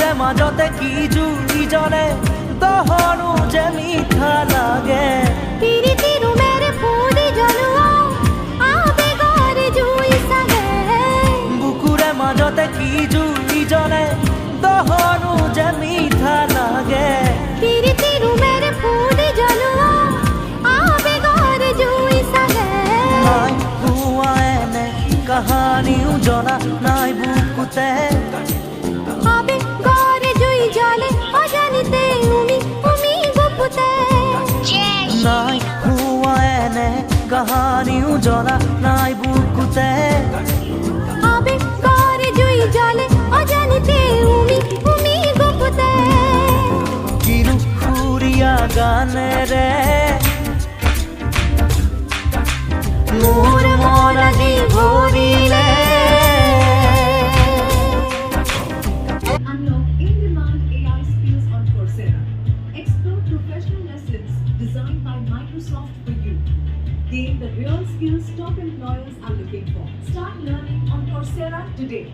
বুকুৰে মাজতে কি জুই জ্বলে দহনো যে মিঠা লাগে পিৰিতি ৰুমেৰে ফুলি জ্বলোৱা আবেগৰে জুই চাগে বুকুৰে মাজতে কি জুই জ্বলে দহনো যে মিঠা লাগে পিৰিতি ৰুমেৰে ফুলি জ্বলোৱা আবেগৰে জুই চাগে নাই হোৱা এনে কাহানিও জনা নাই বুকুতে আবেগৰে জুই জ্বলে অজানিতে উমি গুপুতে নাই হোৱা এনে কাহানিও জনা নাই বুকুতে আবেগৰে জুই জ্বলে অজানিতে উমি গুপুতে কিৰু সুৰীয়া গানেৰে মোৰ মন আজি ভৰিলে Unlock in-demand AI skills on Coursera. Explore professional lessons designed by Microsoft for you. Gain the real skills top employers are looking for. Start learning on Coursera today.